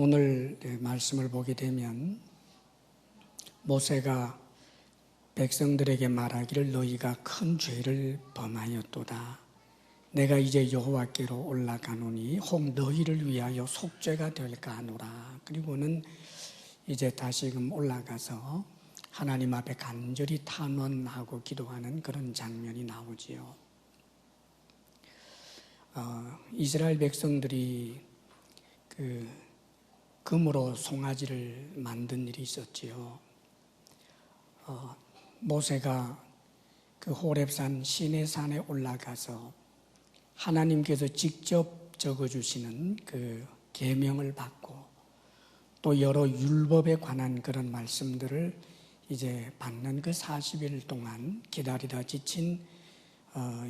오늘 말씀을 보게 되면 모세가 백성들에게 말하기를 너희가 큰 죄를 범하였도다. 내가 이제 여호와께로 올라가노니 혹 너희를 위하여 속죄가 될까 하노라. 그리고는 이제 다시금 올라가서 하나님 앞에 간절히 탄원하고 기도하는 그런 장면이 나오지요. 이스라엘 백성들이 금으로 송아지를 만든 일이 있었지요. 모세가 그 호렙산 시내산에 올라가서 하나님께서 직접 적어주시는 그 계명을 받고 또 여러 율법에 관한 그런 말씀들을 이제 받는 그 40일 동안 기다리다 지친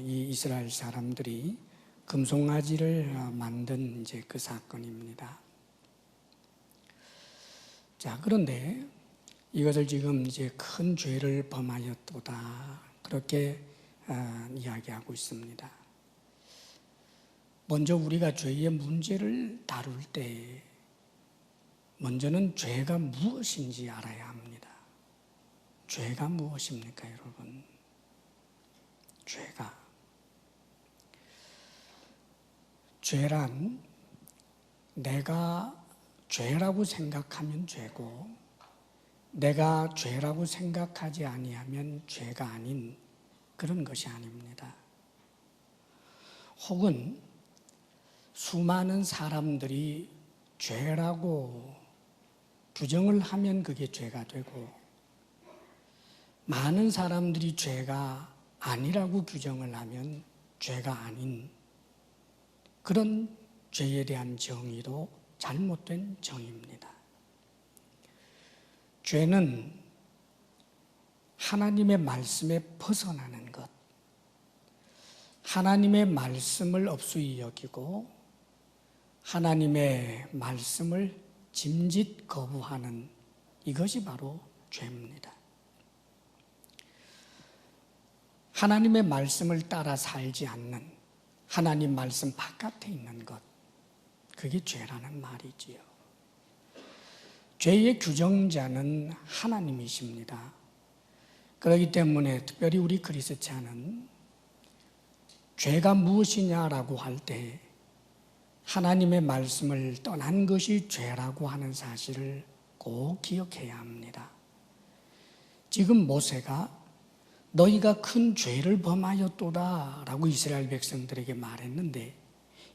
이 이스라엘 사람들이 금송아지를 만든 이제 그 사건입니다. 자, 그런데 이것을 지금 이제 큰 죄를 범하였도다. 그렇게 이야기하고 있습니다. 먼저 우리가 죄의 문제를 다룰 때 먼저는 죄가 무엇인지 알아야 합니다. 죄가 무엇입니까, 여러분? 죄란 내가 죄라고 생각하면 죄고 내가 죄라고 생각하지 아니하면 죄가 아닌 그런 것이 아닙니다. 혹은 수많은 사람들이 죄라고 규정을 하면 그게 죄가 되고 많은 사람들이 죄가 아니라고 규정을 하면 죄가 아닌 그런 죄에 대한 정의도 잘못된 정의입니다. 죄는 하나님의 말씀에 벗어나는 것, 하나님의 말씀을 업수히 여기고 하나님의 말씀을 짐짓 거부하는 이것이 바로 죄입니다. 하나님의 말씀을 따라 살지 않는 하나님 말씀 바깥에 있는 것, 그게 죄라는 말이지요. 죄의 규정자는 하나님이십니다. 그렇기 때문에 특별히 우리 그리스찬은 죄가 무엇이냐라고 할 때 하나님의 말씀을 떠난 것이 죄라고 하는 사실을 꼭 기억해야 합니다. 지금 모세가 너희가 큰 죄를 범하였도다 라고 이스라엘 백성들에게 말했는데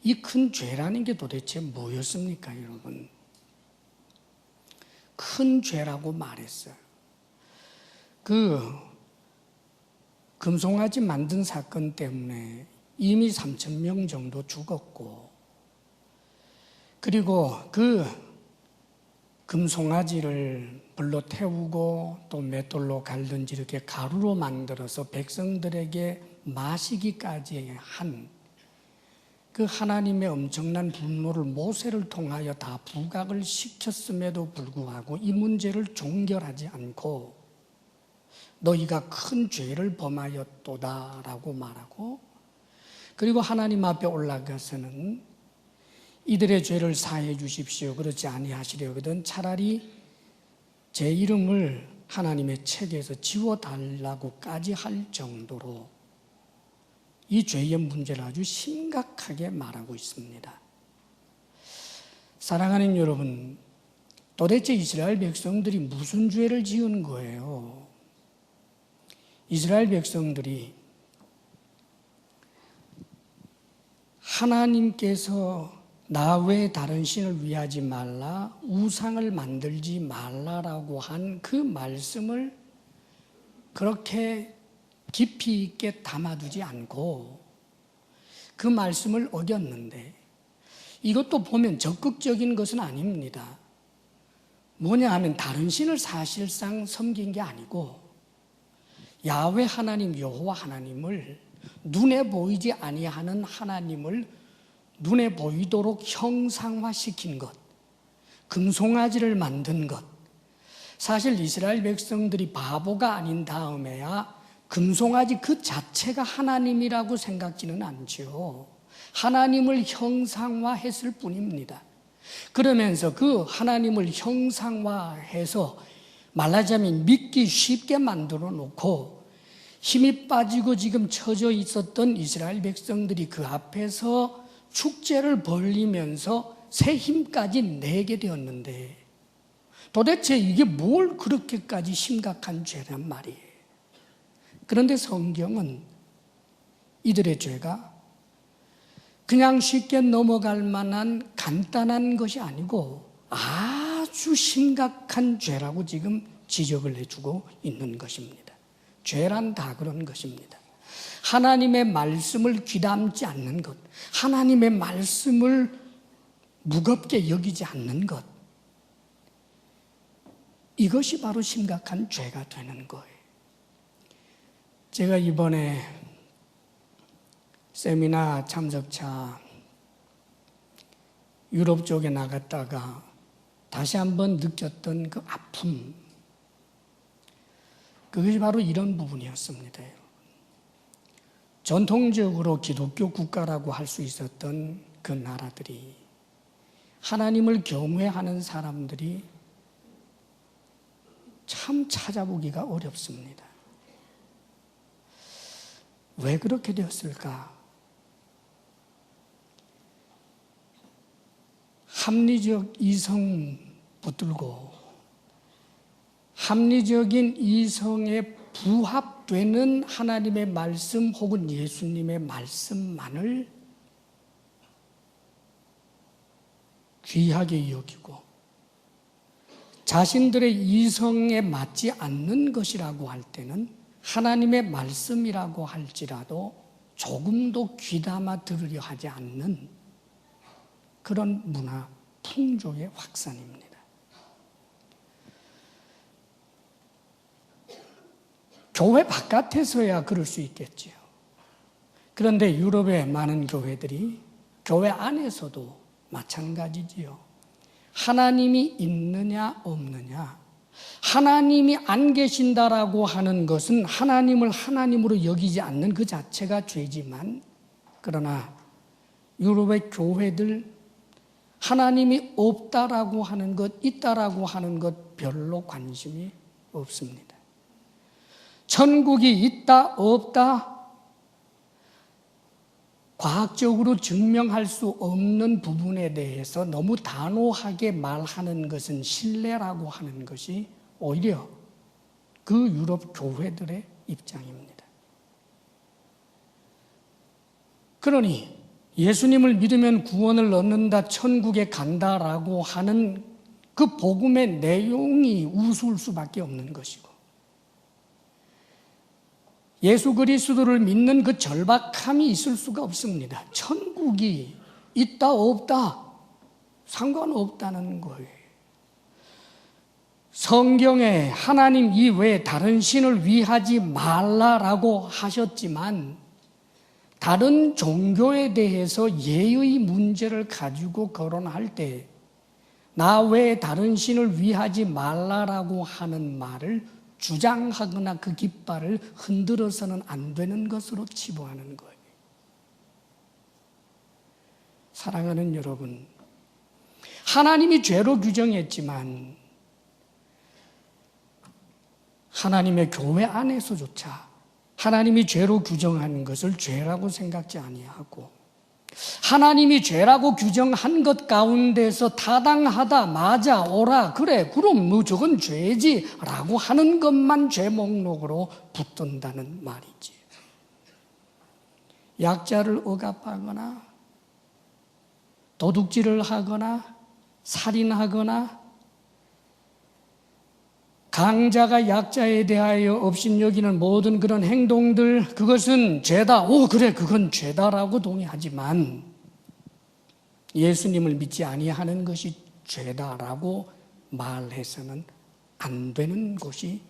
이 큰 죄라는 게 도대체 뭐였습니까, 여러분? 큰 죄라고 말했어요. 그 금송아지 만든 사건 때문에 이미 3,000명 정도 죽었고 그리고 그 금송아지를 불로 태우고 또 맷돌로 갈든지 이렇게 가루로 만들어서 백성들에게 마시기까지 한 그 하나님의 엄청난 분노를 모세를 통하여 다 부각을 시켰음에도 불구하고 이 문제를 종결하지 않고 너희가 큰 죄를 범하였도다 라고 말하고 그리고 하나님 앞에 올라가서는 이들의 죄를 사해 주십시오. 그렇지 아니하시려거든 차라리 제 이름을 하나님의 책에서 지워달라고까지 할 정도로 이 죄의 문제를 아주 심각하게 말하고 있습니다. 사랑하는 여러분, 도대체 이스라엘 백성들이 무슨 죄를 지은 거예요? 이스라엘 백성들이 하나님께서 나 외에 다른 신을 위하지 말라, 우상을 만들지 말라라고 한 그 말씀을 그렇게 깊이 있게 담아두지 않고 그 말씀을 어겼는데 이것도 보면 적극적인 것은 아닙니다. 뭐냐 하면 다른 신을 사실상 섬긴 게 아니고 야훼 하나님, 여호와 하나님을 눈에 보이지 아니하는 하나님을 눈에 보이도록 형상화시킨 것, 금송아지를 만든 것. 사실 이스라엘 백성들이 바보가 아닌 다음에야 금송아지 그 자체가 하나님이라고 생각지는 않죠. 하나님을 형상화했을 뿐입니다. 그러면서 그 하나님을 형상화해서 말하자면 믿기 쉽게 만들어 놓고 힘이 빠지고 지금 처져 있었던 이스라엘 백성들이 그 앞에서 축제를 벌리면서 새 힘까지 내게 되었는데 도대체 이게 뭘 그렇게까지 심각한 죄란 말이에요. 그런데 성경은 이들의 죄가 그냥 쉽게 넘어갈 만한 간단한 것이 아니고 아주 심각한 죄라고 지금 지적을 해주고 있는 것입니다. 죄란 다 그런 것입니다. 하나님의 말씀을 귀담지 않는 것, 하나님의 말씀을 무겁게 여기지 않는 것, 이것이 바로 심각한 죄가 되는 거예요. 제가 이번에 세미나 참석차 유럽 쪽에 나갔다가 다시 한번 느꼈던 그 아픔, 그것이 바로 이런 부분이었습니다. 전통적으로 기독교 국가라고 할 수 있었던 그 나라들이 하나님을 경외하는 사람들이 참 찾아보기가 어렵습니다. 왜 그렇게 되었을까? 합리적 이성 붙들고 합리적인 이성에 부합되는 하나님의 말씀 혹은 예수님의 말씀만을 귀하게 여기고 자신들의 이성에 맞지 않는 것이라고 할 때는 하나님의 말씀이라고 할지라도 조금도 귀담아 들으려 하지 않는 그런 문화 풍조의 확산입니다. 교회 바깥에서야 그럴 수 있겠지요. 그런데 유럽의 많은 교회들이 교회 안에서도 마찬가지지요. 하나님이 있느냐 없느냐, 하나님이 안 계신다라고 하는 것은 하나님을 하나님으로 여기지 않는 그 자체가 죄지만, 그러나 유럽의 교회들 하나님이 없다라고 하는 것, 있다라고 하는 것 별로 관심이 없습니다. 천국이 있다 없다 과학적으로 증명할 수 없는 부분에 대해서 너무 단호하게 말하는 것은 신뢰라고 하는 것이 오히려 그 유럽 교회들의 입장입니다. 그러니 예수님을 믿으면 구원을 얻는다, 천국에 간다라고 하는 그 복음의 내용이 우스울 수밖에 없는 것이고, 예수 그리스도를 믿는 그 절박함이 있을 수가 없습니다. 천국이 있다 없다 상관없다는 거예요. 성경에 하나님 이외에 다른 신을 위하지 말라라고 하셨지만 다른 종교에 대해서 예의 문제를 가지고 거론할 때 나 외에 다른 신을 위하지 말라라고 하는 말을 주장하거나 그 깃발을 흔들어서는 안 되는 것으로 치부하는 거예요. 사랑하는 여러분, 하나님이 죄로 규정했지만 하나님의 교회 안에서조차 하나님이 죄로 규정한 것을 죄라고 생각지 아니하고, 하나님이 죄라고 규정한 것 가운데서 타당하다, 맞아, 옳아, 그래, 그럼 뭐 저건 죄지 라고 하는 것만 죄 목록으로 붙든다는 말이지. 약자를 억압하거나 도둑질을 하거나 살인하거나 강자가 약자에 대하여 업신여기는 모든 그런 행동들, 그것은 죄다. 오, 그래, 그건 죄다라고 동의하지만 예수님을 믿지 아니하는 것이 죄다라고 말해서는 안 되는 곳이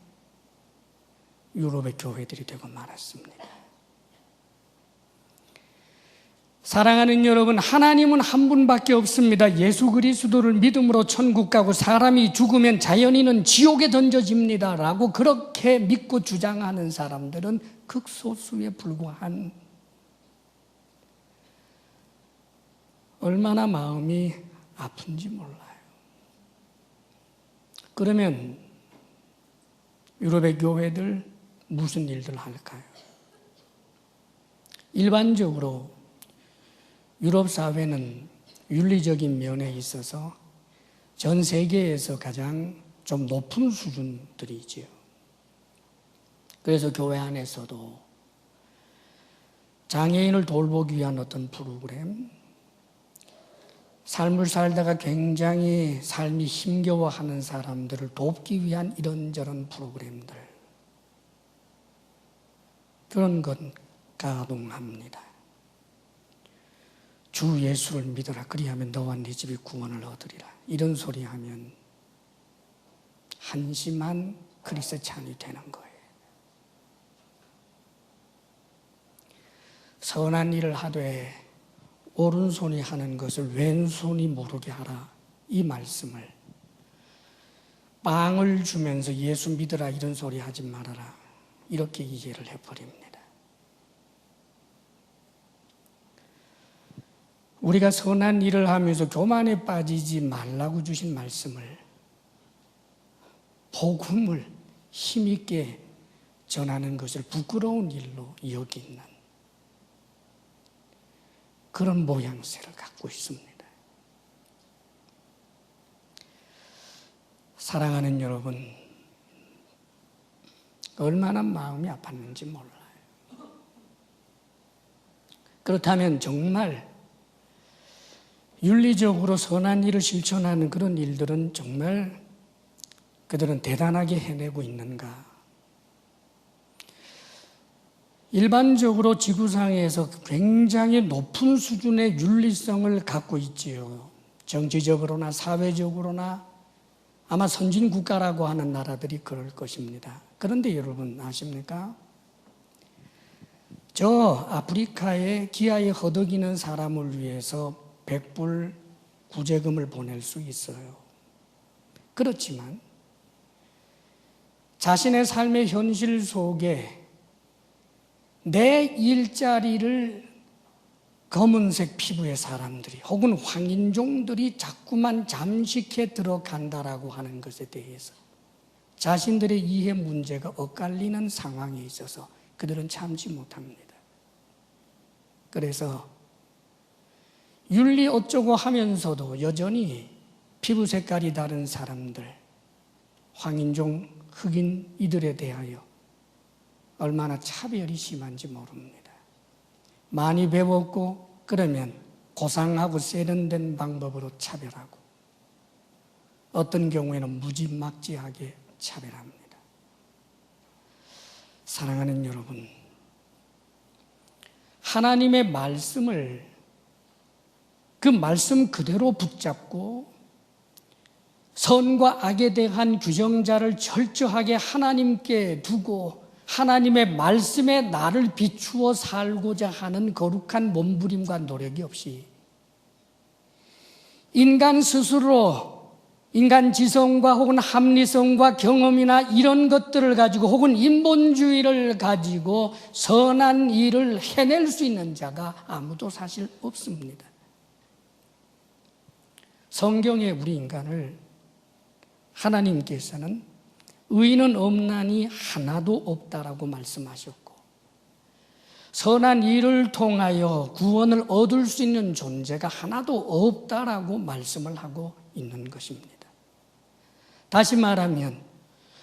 유럽의 교회들이 되고 말았습니다. 사랑하는 여러분, 하나님은 한 분밖에 없습니다. 예수 그리스도를 믿음으로 천국 가고 사람이 죽으면 자연인은 지옥에 던져집니다 라고 그렇게 믿고 주장하는 사람들은 극소수에 불과한, 얼마나 마음이 아픈지 몰라요. 그러면 유럽의 교회들 무슨 일들 할까요? 일반적으로 유럽 사회는 윤리적인 면에 있어서 전 세계에서 가장 좀 높은 수준들이지요. 그래서 교회 안에서도 장애인을 돌보기 위한 어떤 프로그램, 삶을 살다가 굉장히 삶이 힘겨워하는 사람들을 돕기 위한 이런저런 프로그램들, 그런 것 가동합니다. 주 예수를 믿어라. 그리하면 너와 네 집이 구원을 얻으리라. 이런 소리 하면 한심한 크리스찬이 되는 거예요. 선한 일을 하되 오른손이 하는 것을 왼손이 모르게 하라. 이 말씀을 빵을 주면서 예수 믿으라 이런 소리 하지 말아라. 이렇게 이해를 해버립니다. 우리가 선한 일을 하면서 교만에 빠지지 말라고 주신 말씀을, 복음을 힘있게 전하는 것을 부끄러운 일로 여기는 그런 모양새를 갖고 있습니다. 사랑하는 여러분, 얼마나 마음이 아팠는지 몰라요. 그렇다면 정말 윤리적으로 선한 일을 실천하는 그런 일들은 정말 그들은 대단하게 해내고 있는가? 일반적으로 지구상에서 굉장히 높은 수준의 윤리성을 갖고 있지요. 정치적으로나 사회적으로나 아마 선진국가라고 하는 나라들이 그럴 것입니다. 그런데 여러분 아십니까? 저 아프리카에 기아에 허덕이는 사람을 위해서 100불 구제금을 보낼 수 있어요. 그렇지만 자신의 삶의 현실 속에 내 일자리를 검은색 피부의 사람들이 혹은 황인종들이 자꾸만 잠식해 들어간다라고 하는 것에 대해서 자신들의 이해 문제가 엇갈리는 상황에 있어서 그들은 참지 못합니다. 그래서 윤리 어쩌고 하면서도 여전히 피부 색깔이 다른 사람들, 황인종, 흑인 이들에 대하여 얼마나 차별이 심한지 모릅니다. 많이 배웠고 그러면 고상하고 세련된 방법으로 차별하고 어떤 경우에는 무지막지하게 차별합니다. 사랑하는 여러분, 하나님의 말씀을 그 말씀 그대로 붙잡고 선과 악에 대한 규정자를 철저하게 하나님께 두고 하나님의 말씀에 나를 비추어 살고자 하는 거룩한 몸부림과 노력이 없이 인간 스스로 인간 지성과 혹은 합리성과 경험이나 이런 것들을 가지고 혹은 인본주의를 가지고 선한 일을 해낼 수 있는 자가 아무도 사실 없습니다. 성경에 우리 인간을 하나님께서는 의인은 없나니 하나도 없다라고 말씀하셨고 선한 일을 통하여 구원을 얻을 수 있는 존재가 하나도 없다라고 말씀을 하고 있는 것입니다. 다시 말하면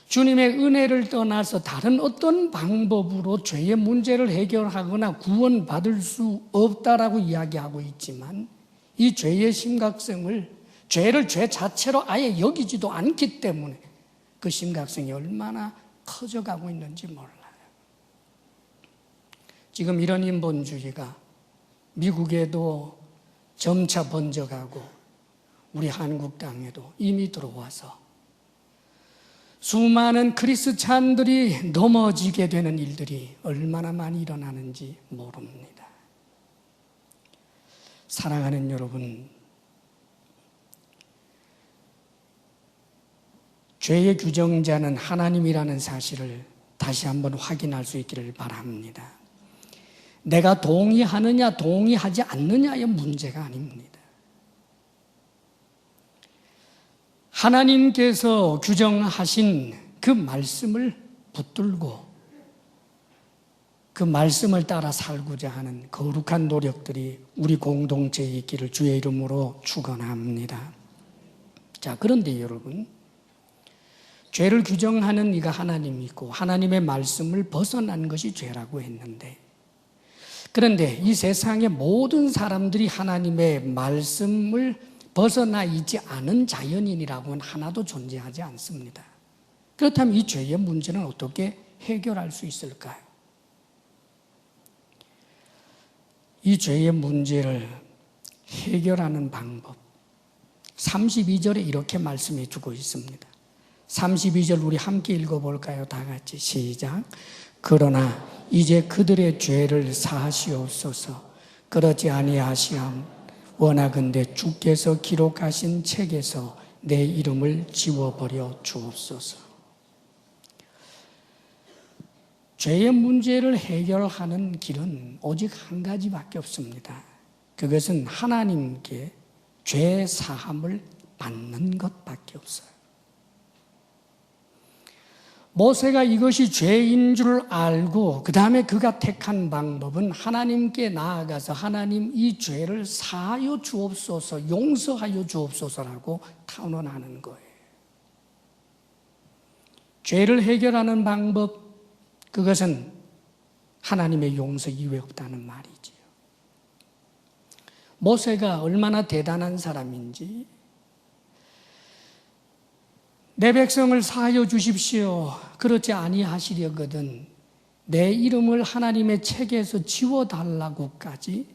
주님의 은혜를 떠나서 다른 어떤 방법으로 죄의 문제를 해결하거나 구원받을 수 없다라고 이야기하고 있지만 이 죄의 심각성을 죄를 죄 자체로 아예 여기지도 않기 때문에 그 심각성이 얼마나 커져가고 있는지 몰라요. 지금 이런 인본주의가 미국에도 점차 번져가고 우리 한국 땅에도 이미 들어와서 수많은 크리스찬들이 넘어지게 되는 일들이 얼마나 많이 일어나는지 모릅니다. 사랑하는 여러분, 죄의 규정자는 하나님이라는 사실을 다시 한번 확인할 수 있기를 바랍니다. 내가 동의하느냐 동의하지 않느냐의 문제가 아닙니다. 하나님께서 규정하신 그 말씀을 붙들고 그 말씀을 따라 살고자 하는 거룩한 노력들이 우리 공동체에 있기를 주의 이름으로 축원합니다. 자, 그런데 여러분, 죄를 규정하는 이가 하나님이고 하나님의 말씀을 벗어난 것이 죄라고 했는데, 그런데 이 세상의 모든 사람들이 하나님의 말씀을 벗어나 있지 않은 자연인이라고는 하나도 존재하지 않습니다. 그렇다면 이 죄의 문제는 어떻게 해결할 수 있을까요? 이 죄의 문제를 해결하는 방법, 32절에 이렇게 말씀해 주고 있습니다. 32절 우리 함께 읽어볼까요? 다 같이 시작. 그러나 이제 그들의 죄를 사하시옵소서. 그렇지 아니하시함 원하건대 주께서 기록하신 책에서 내 이름을 지워버려 주옵소서. 죄의 문제를 해결하는 길은 오직 한 가지밖에 없습니다. 그것은 하나님께 죄 사함을 받는 것밖에 없어요. 모세가 이것이 죄인 줄 알고 그 다음에 그가 택한 방법은 하나님께 나아가서 하나님 이 죄를 사하여 주옵소서, 용서하여 주옵소서라고 탄원하는 거예요. 죄를 해결하는 방법, 그것은 하나님의 용서 이외에 없다는 말이지요. 모세가 얼마나 대단한 사람인지, 내 백성을 사하여 주십시오. 그렇지 아니하시려거든 내 이름을 하나님의 책에서 지워달라고까지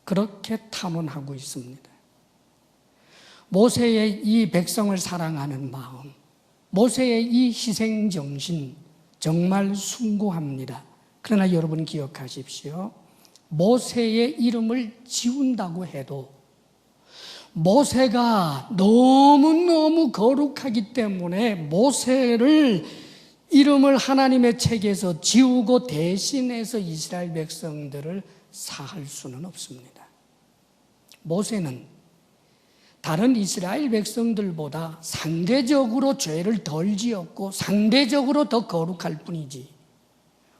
그렇게 탄원하고 있습니다. 모세의 이 백성을 사랑하는 마음, 모세의 이 희생정신 정말 숭고합니다. 그러나 여러분 기억하십시오. 모세의 이름을 지운다고 해도 모세가 너무너무 거룩하기 때문에 모세를 이름을 하나님의 책에서 지우고 대신해서 이스라엘 백성들을 사할 수는 없습니다. 모세는 다른 이스라엘 백성들보다 상대적으로 죄를 덜 지었고 상대적으로 더 거룩할 뿐이지,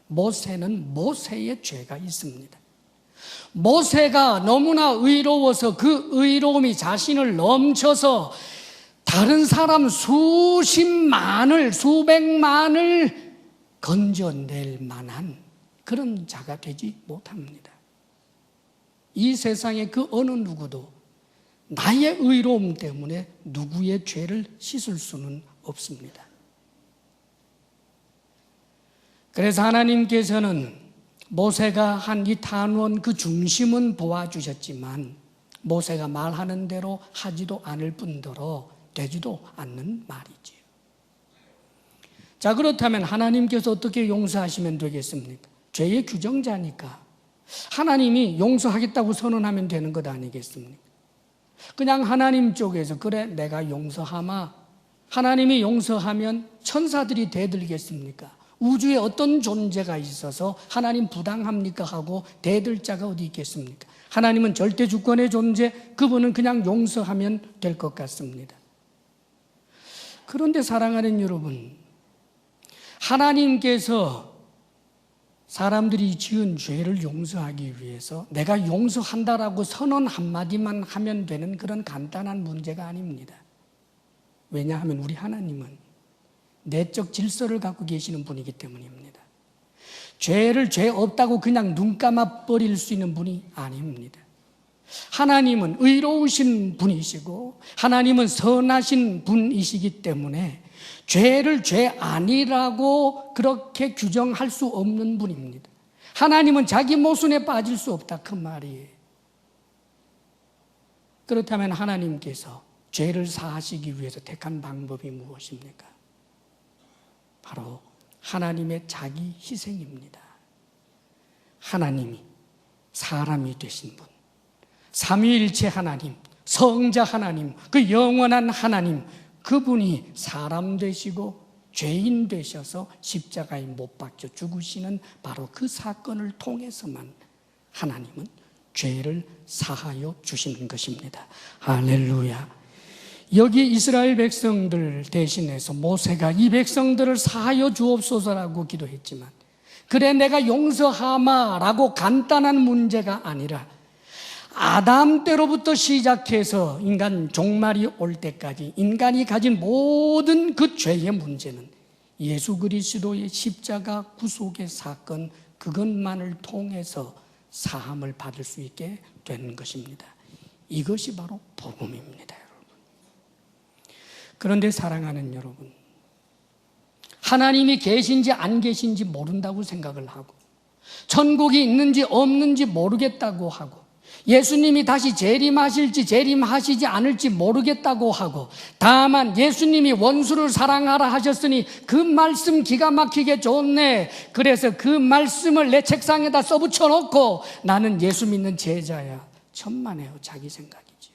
모세는 모세의 죄가 있습니다. 모세가 너무나 의로워서 그 의로움이 자신을 넘쳐서 다른 사람 수십만을, 수백만을 건져낼 만한 그런 자가 되지 못합니다. 이 세상의 그 어느 누구도 나의 의로움 때문에 누구의 죄를 씻을 수는 없습니다. 그래서 하나님께서는 모세가 한 이 탄원 그 중심은 보아주셨지만 모세가 말하는 대로 하지도 않을 뿐더러 되지도 않는 말이지요. 자, 그렇다면 하나님께서 어떻게 용서하시면 되겠습니까? 죄의 규정자니까 하나님이 용서하겠다고 선언하면 되는 것 아니겠습니까? 그냥 하나님 쪽에서 그래 내가 용서하마, 하나님이 용서하면 천사들이 대들겠습니까? 우주에 어떤 존재가 있어서 하나님 부당합니까 하고 대들 자가 어디 있겠습니까? 하나님은 절대 주권의 존재, 그분은 그냥 용서하면 될 것 같습니다. 그런데 사랑하는 여러분, 하나님께서 사람들이 지은 죄를 용서하기 위해서 내가 용서한다라고 선언 한마디만 하면 되는 그런 간단한 문제가 아닙니다. 왜냐하면 우리 하나님은 내적 질서를 갖고 계시는 분이기 때문입니다. 죄를 죄 없다고 그냥 눈 감아 버릴 수 있는 분이 아닙니다. 하나님은 의로우신 분이시고 하나님은 선하신 분이시기 때문에 죄를 죄 아니라고 그렇게 규정할 수 없는 분입니다. 하나님은 자기 모순에 빠질 수 없다 그 말이에요. 그렇다면 하나님께서 죄를 사하시기 위해서 택한 방법이 무엇입니까? 바로 하나님의 자기 희생입니다. 하나님이 사람이 되신 분, 삼위일체 하나님, 성자 하나님, 그 영원한 하나님, 그분이 사람 되시고 죄인 되셔서 십자가에 못 박혀 죽으시는 바로 그 사건을 통해서만 하나님은 죄를 사하여 주시는 것입니다. 할렐루야. 여기 이스라엘 백성들 대신해서 모세가 이 백성들을 사하여 주옵소서라고 기도했지만, 그래 내가 용서하마라고 간단한 문제가 아니라 아담 때로부터 시작해서 인간 종말이 올 때까지 인간이 가진 모든 그 죄의 문제는 예수 그리스도의 십자가 구속의 사건, 그것만을 통해서 사함을 받을 수 있게 된 것입니다. 이것이 바로 복음입니다, 여러분. 그런데 사랑하는 여러분, 하나님이 계신지 안 계신지 모른다고 생각을 하고, 천국이 있는지 없는지 모르겠다고 하고, 예수님이 다시 재림하실지 재림하시지 않을지 모르겠다고 하고, 다만 예수님이 원수를 사랑하라 하셨으니 그 말씀 기가 막히게 좋네, 그래서 그 말씀을 내 책상에다 써붙여 놓고 나는 예수 믿는 제자야, 천만에요. 자기 생각이지요.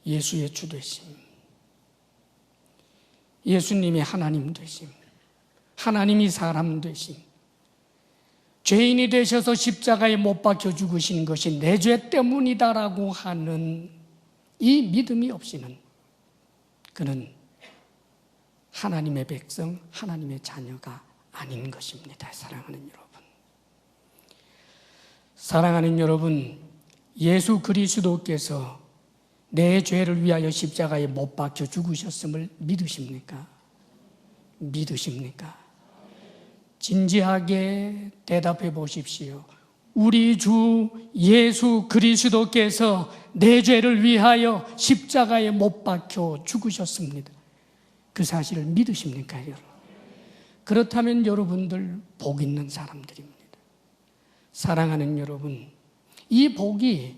예수의 주 되심, 예수님이 하나님 되심, 하나님이 사람 되심, 죄인이 되셔서 십자가에 못 박혀 죽으신 것이 내 죄 때문이다라고 하는 이 믿음이 없이는 그는 하나님의 백성, 하나님의 자녀가 아닌 것입니다. 사랑하는 여러분, 사랑하는 여러분, 예수 그리스도께서 내 죄를 위하여 십자가에 못 박혀 죽으셨음을 믿으십니까? 믿으십니까? 진지하게 대답해 보십시오. 우리 주 예수 그리스도께서 내 죄를 위하여 십자가에 못 박혀 죽으셨습니다. 그 사실을 믿으십니까, 여러분? 그렇다면 여러분들 복 있는 사람들입니다. 사랑하는 여러분, 이 복이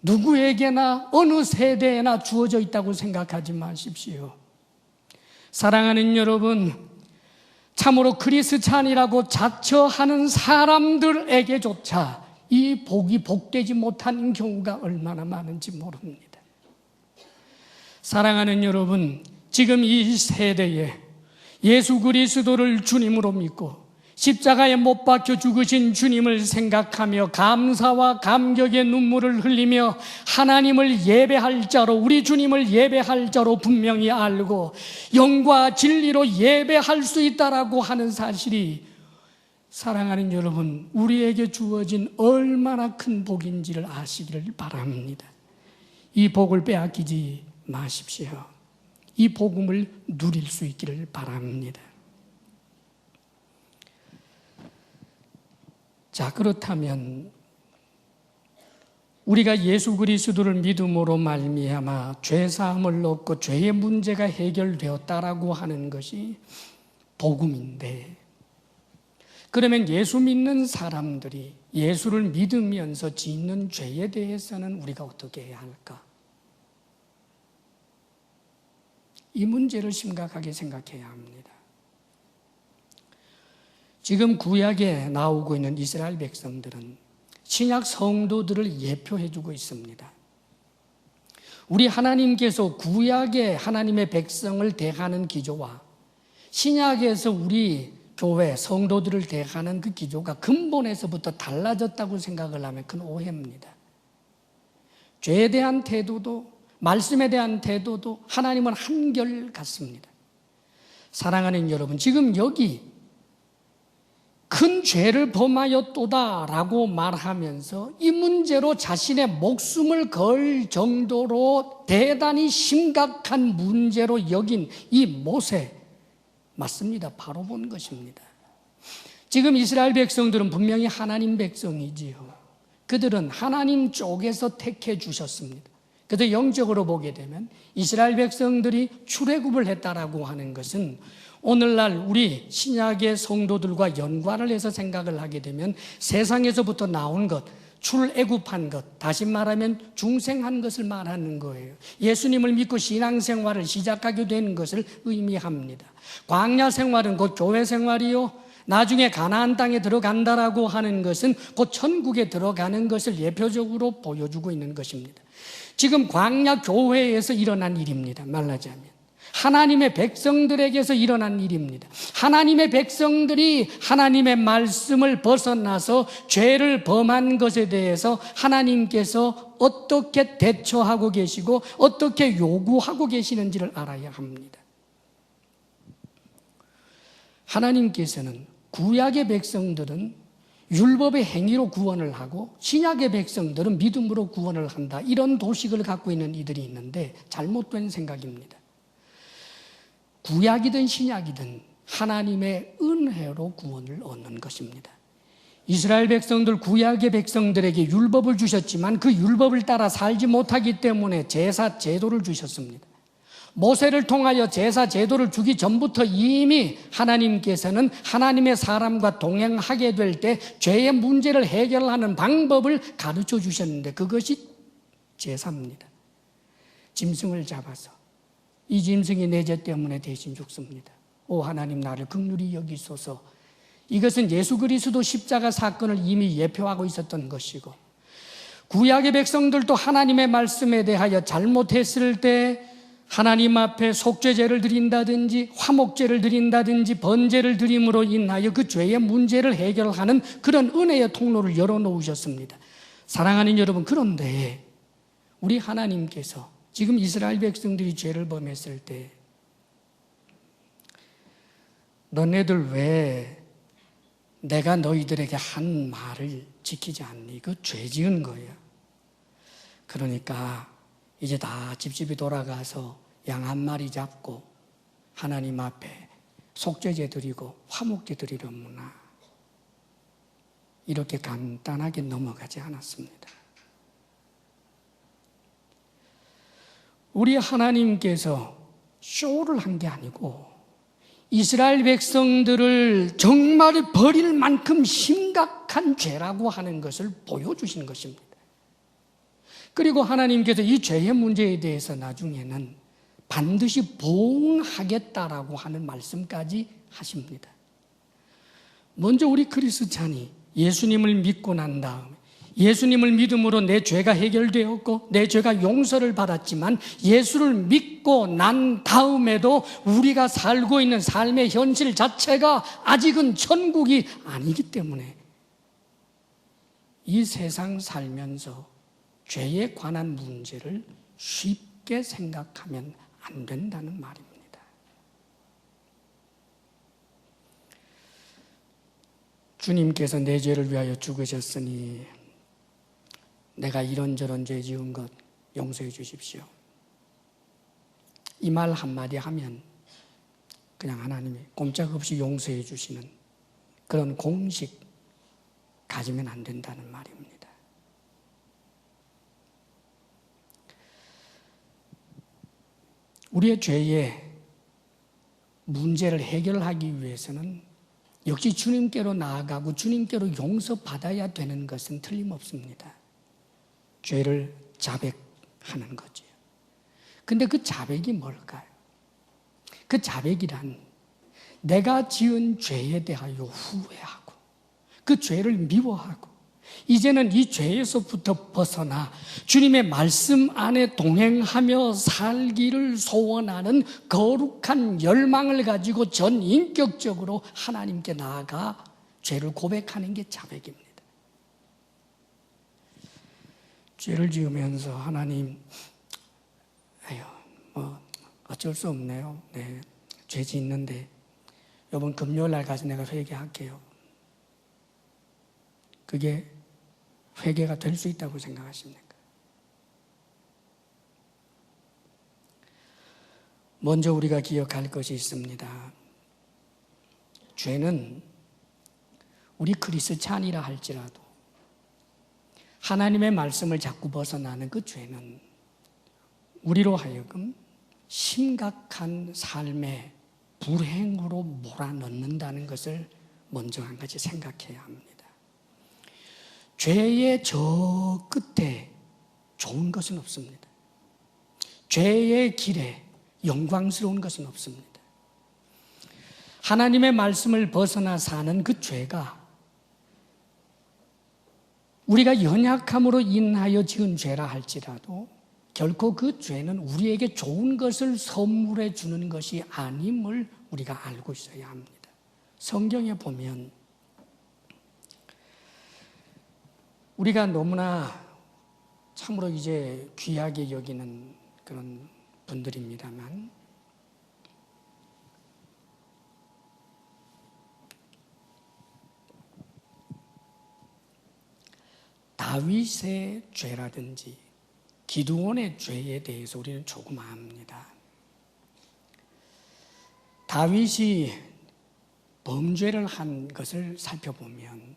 누구에게나 어느 세대에나 주어져 있다고 생각하지 마십시오. 사랑하는 여러분, 참으로 크리스찬이라고 자처하는 사람들에게조차 이 복이 복되지 못하는 경우가 얼마나 많은지 모릅니다. 사랑하는 여러분, 지금 이 세대에 예수 그리스도를 주님으로 믿고 십자가에 못 박혀 죽으신 주님을 생각하며 감사와 감격의 눈물을 흘리며 하나님을 예배할 자로, 우리 주님을 예배할 자로 분명히 알고 영과 진리로 예배할 수 있다라고 하는 사실이, 사랑하는 여러분, 우리에게 주어진 얼마나 큰 복인지를 아시기를 바랍니다. 이 복을 빼앗기지 마십시오. 이 복음을 누릴 수 있기를 바랍니다. 자, 그렇다면 우리가 예수 그리스도를 믿음으로 말미암아 죄 사함을 얻고 죄의 문제가 해결되었다라고 하는 것이 복음인데, 그러면 예수 믿는 사람들이 예수를 믿으면서 짓는 죄에 대해서는 우리가 어떻게 해야 할까? 이 문제를 심각하게 생각해야 합니다. 지금 구약에 나오고 있는 이스라엘 백성들은 신약 성도들을 예표해주고 있습니다. 우리 하나님께서 구약의 하나님의 백성을 대하는 기조와 신약에서 우리 교회 성도들을 대하는 그 기조가 근본에서부터 달라졌다고 생각을 하면 큰 오해입니다. 죄에 대한 태도도 말씀에 대한 태도도 하나님은 한결같습니다. 사랑하는 여러분, 지금 여기 큰 죄를 범하였도다라고 말하면서 이 문제로 자신의 목숨을 걸 정도로 대단히 심각한 문제로 여긴 이 모세, 맞습니다. 바로 본 것입니다. 지금 이스라엘 백성들은 분명히 하나님 백성이지요. 그들은 하나님 쪽에서 택해 주셨습니다. 그래서 영적으로 보게 되면 이스라엘 백성들이 출애굽을 했다라고 하는 것은 오늘날 우리 신약의 성도들과 연관을 해서 생각을 하게 되면 세상에서부터 나온 것, 출애굽한 것, 다시 말하면 중생한 것을 말하는 거예요. 예수님을 믿고 신앙생활을 시작하게 되는 것을 의미합니다. 광야 생활은 곧 교회 생활이요, 나중에 가나안 땅에 들어간다라고 하는 것은 곧 천국에 들어가는 것을 예표적으로 보여주고 있는 것입니다. 지금 광야 교회에서 일어난 일입니다. 말하자면 하나님의 백성들에게서 일어난 일입니다. 하나님의 백성들이 하나님의 말씀을 벗어나서 죄를 범한 것에 대해서 하나님께서 어떻게 대처하고 계시고 어떻게 요구하고 계시는지를 알아야 합니다. 하나님께서는 구약의 백성들은 율법의 행위로 구원을 하고 신약의 백성들은 믿음으로 구원을 한다. 이런 도식을 갖고 있는 이들이 있는데 잘못된 생각입니다. 구약이든 신약이든 하나님의 은혜로 구원을 얻는 것입니다. 이스라엘 백성들, 구약의 백성들에게 율법을 주셨지만 그 율법을 따라 살지 못하기 때문에 제사 제도를 주셨습니다. 모세를 통하여 제사 제도를 주기 전부터 이미 하나님께서는 하나님의 사람과 동행하게 될 때 죄의 문제를 해결하는 방법을 가르쳐 주셨는데 그것이 제사입니다. 짐승을 잡아서 이 짐승이 내 죄 때문에 대신 죽습니다. 오 하나님 나를 긍휼히 여기소서. 이것은 예수 그리스도 십자가 사건을 이미 예표하고 있었던 것이고 구약의 백성들도 하나님의 말씀에 대하여 잘못했을 때 하나님 앞에 속죄제를 드린다든지 화목제를 드린다든지 번제를 드림으로 인하여 그 죄의 문제를 해결하는 그런 은혜의 통로를 열어놓으셨습니다. 사랑하는 여러분, 그런데 우리 하나님께서 지금 이스라엘 백성들이 죄를 범했을 때 너네들 왜 내가 너희들에게 한 말을 지키지 않니? 그 죄 지은 거예요. 그러니까 이제 다 집집이 돌아가서 양 한 마리 잡고 하나님 앞에 속죄제 드리고 화목제 드리려무나. 이렇게 간단하게 넘어가지 않았습니다. 우리 하나님께서 쇼를 한 게 아니고 이스라엘 백성들을 정말 버릴 만큼 심각한 죄라고 하는 것을 보여주신 것입니다. 그리고 하나님께서 이 죄의 문제에 대해서 나중에는 반드시 보응하겠다라고 하는 말씀까지 하십니다. 먼저 우리 그리스찬이 예수님을 믿고 난 다음에 예수님을 믿음으로 내 죄가 해결되었고 내 죄가 용서를 받았지만 예수를 믿고 난 다음에도 우리가 살고 있는 삶의 현실 자체가 아직은 천국이 아니기 때문에 이 세상 살면서 죄에 관한 문제를 쉽게 생각하면 안 된다는 말입니다. 주님께서 내 죄를 위하여 죽으셨으니 내가 이런저런 죄 지은 것 용서해 주십시오. 이 말 한마디 하면 그냥 하나님이 꼼짝없이 용서해 주시는 그런 공식 가지면 안 된다는 말입니다. 우리의 죄의 문제를 해결하기 위해서는 역시 주님께로 나아가고 주님께로 용서받아야 되는 것은 틀림없습니다. 죄를 자백하는 거죠. 근데 그 자백이 뭘까요? 그 자백이란 내가 지은 죄에 대하여 후회하고 그 죄를 미워하고 이제는 이 죄에서부터 벗어나 주님의 말씀 안에 동행하며 살기를 소원하는 거룩한 열망을 가지고 전인격적으로 하나님께 나아가 죄를 고백하는 게 자백입니다. 죄를 지으면서 하나님, 어쩔 수 없네요. 네, 죄 짓는데 이번 금요일 날 가서 내가 회개할게요. 그게 회개가 될 수 있다고 생각하십니까? 먼저 우리가 기억할 것이 있습니다. 죄는 우리 그리스찬이라 할지라도 하나님의 말씀을 자꾸 벗어나는 그 죄는 우리로 하여금 심각한 삶의 불행으로 몰아넣는다는 것을 먼저 한 가지 생각해야 합니다. 죄의 저 끝에 좋은 것은 없습니다. 죄의 길에 영광스러운 것은 없습니다. 하나님의 말씀을 벗어나 사는 그 죄가 우리가 연약함으로 인하여 지은 죄라 할지라도 결코 그 죄는 우리에게 좋은 것을 선물해 주는 것이 아님을 우리가 알고 있어야 합니다. 성경에 보면 우리가 너무나 참으로 이제 귀하게 여기는 그런 분들입니다만 다윗의 죄라든지 기드온의 죄에 대해서 우리는 조금 압니다. 다윗이 범죄를 한 것을 살펴보면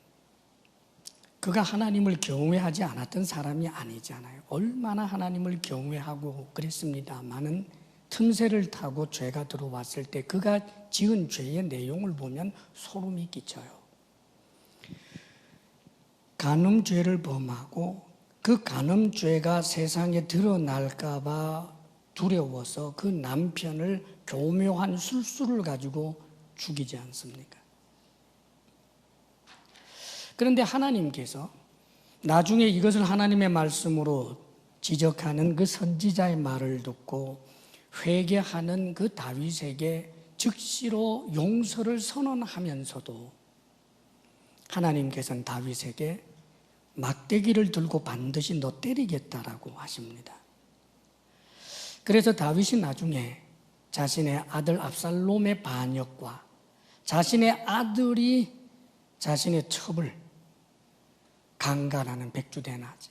그가 하나님을 경외하지 않았던 사람이 아니잖아요. 얼마나 하나님을 경외하고 그랬습니다마는 틈새를 타고 죄가 들어왔을 때 그가 지은 죄의 내용을 보면 소름이 끼쳐요. 간음죄를 범하고 그 간음죄가 세상에 드러날까 봐 두려워서 그 남편을 교묘한 술수를 가지고 죽이지 않습니까? 그런데 하나님께서 나중에 이것을 하나님의 말씀으로 지적하는 그 선지자의 말을 듣고 회개하는 그 다윗에게 즉시로 용서를 선언하면서도 하나님께서는 다윗에게 막대기를 들고 반드시 너 때리겠다라고 하십니다. 그래서 다윗이 나중에 자신의 아들 압살롬의 반역과 자신의 아들이 자신의 첩을 강간하는 백주대낮에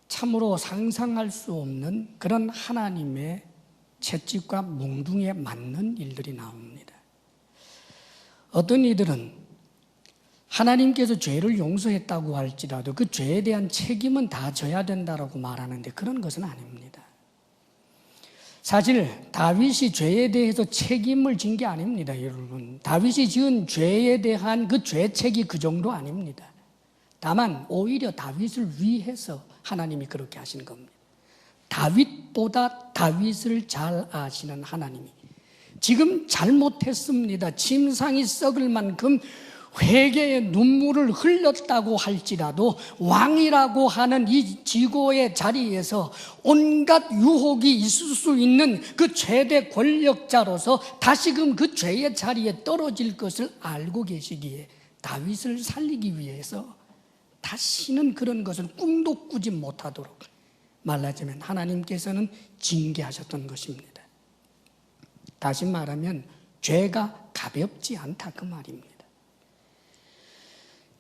참으로 상상할 수 없는 그런 하나님의 채찍과 몽둥이에 맞는 일들이 나옵니다. 어떤 이들은 하나님께서 죄를 용서했다고 할지라도 그 죄에 대한 책임은 다 져야 된다고 말하는데 그런 것은 아닙니다. 사실 다윗이 죄에 대해서 책임을 진 게 아닙니다, 여러분. 다윗이 지은 죄에 대한 그 죄책이 그 정도 아닙니다. 다만 오히려 다윗을 위해서 하나님이 그렇게 하신 겁니다. 다윗보다 다윗을 잘 아시는 하나님이 지금 잘못했습니다. 침상이 썩을 만큼 회개의 눈물을 흘렸다고 할지라도 왕이라고 하는 이 지고의 자리에서 온갖 유혹이 있을 수 있는 그 최대 권력자로서 다시금 그 죄의 자리에 떨어질 것을 알고 계시기에 다윗을 살리기 위해서 다시는 그런 것을 꿈도 꾸지 못하도록 말하자면 하나님께서는 징계하셨던 것입니다. 다시 말하면 죄가 가볍지 않다 그 말입니다.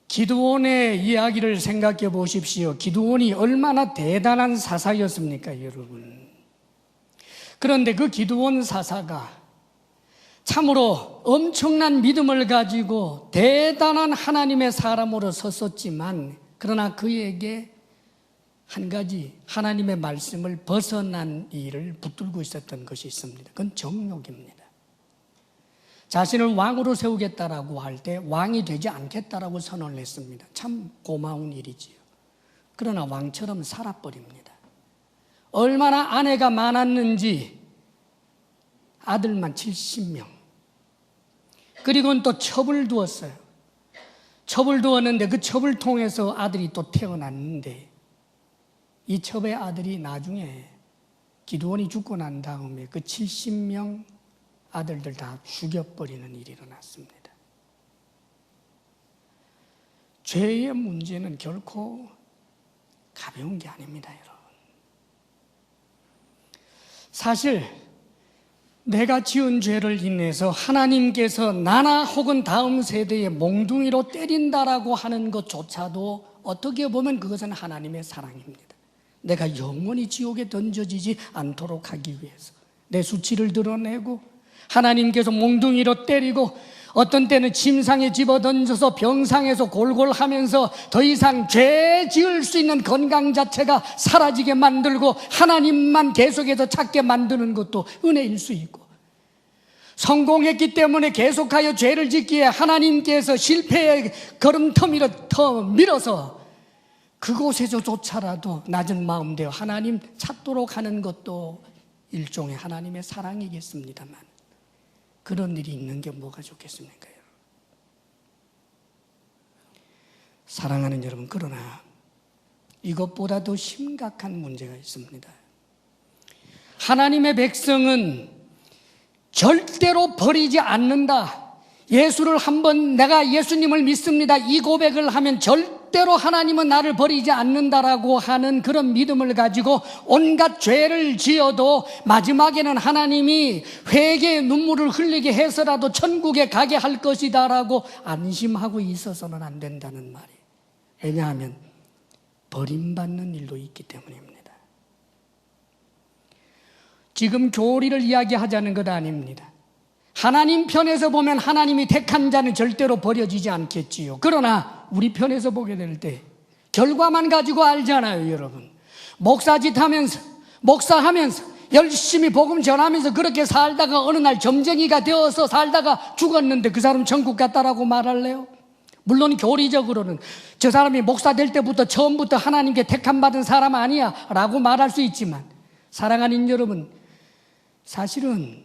기드온의 이야기를 생각해 보십시오. 기드온이 얼마나 대단한 사사였습니까, 여러분? 그런데 그 기드온 사사가 참으로 엄청난 믿음을 가지고 대단한 하나님의 사람으로 섰었지만 그러나 그에게 한 가지 하나님의 말씀을 벗어난 일을 붙들고 있었던 것이 있습니다. 그건 정욕입니다. 자신을 왕으로 세우겠다라고 할 때 왕이 되지 않겠다라고 선언을 했습니다. 참 고마운 일이지요. 그러나 왕처럼 살아버립니다. 얼마나 아내가 많았는지 아들만 70명. 그리고는 또 첩을 두었어요. 첩을 두었는데 그 첩을 통해서 아들이 또 태어났는데 이 첩의 아들이 나중에 기드온이 죽고 난 다음에 그 70명 아들들 다 죽여버리는 일이 일어났습니다. 죄의 문제는 결코 가벼운 게 아닙니다, 여러분. 사실 내가 지은 죄를 인해서 하나님께서 나나 혹은 다음 세대의 몽둥이로 때린다라고 하는 것조차도 어떻게 보면 그것은 하나님의 사랑입니다. 내가 영원히 지옥에 던져지지 않도록 하기 위해서 내 수치를 드러내고 하나님께서 몽둥이로 때리고 어떤 때는 침상에 집어던져서 병상에서 골골하면서 더 이상 죄 지을 수 있는 건강 자체가 사라지게 만들고 하나님만 계속해서 찾게 만드는 것도 은혜일 수 있고 성공했기 때문에 계속하여 죄를 짓기에 하나님께서 실패의 걸음터미로 더 밀어서 그곳에서조차라도 낮은 마음대로 하나님 찾도록 하는 것도 일종의 하나님의 사랑이겠습니다만 그런 일이 있는 게 뭐가 좋겠습니까? 사랑하는 여러분, 그러나 이것보다 더 심각한 문제가 있습니다. 하나님의 백성은 절대로 버리지 않는다. 예수를 한번 내가 예수님을 믿습니다. 이 고백을 하면 절대로 하나님은 나를 버리지 않는다라고 하는 그런 믿음을 가지고 온갖 죄를 지어도 마지막에는 하나님이 회개의 눈물을 흘리게 해서라도 천국에 가게 할 것이다라고 안심하고 있어서는 안 된다는 말이에요. 왜냐하면 버림받는 일도 있기 때문입니다. 지금 교리를 이야기하자는 것 아닙니다. 하나님 편에서 보면 하나님이 택한 자는 절대로 버려지지 않겠지요. 그러나 우리 편에서 보게 될 때 결과만 가지고 알잖아요, 여러분. 목사짓하면서 목사하면서 열심히 복음 전하면서 그렇게 살다가 어느 날 점쟁이가 되어서 살다가 죽었는데 그 사람 천국 갔다라고 말할래요? 물론 교리적으로는 저 사람이 목사 될 때부터 처음부터 하나님께 택함받은 사람 아니야 라고 말할 수 있지만, 사랑하는 여러분, 사실은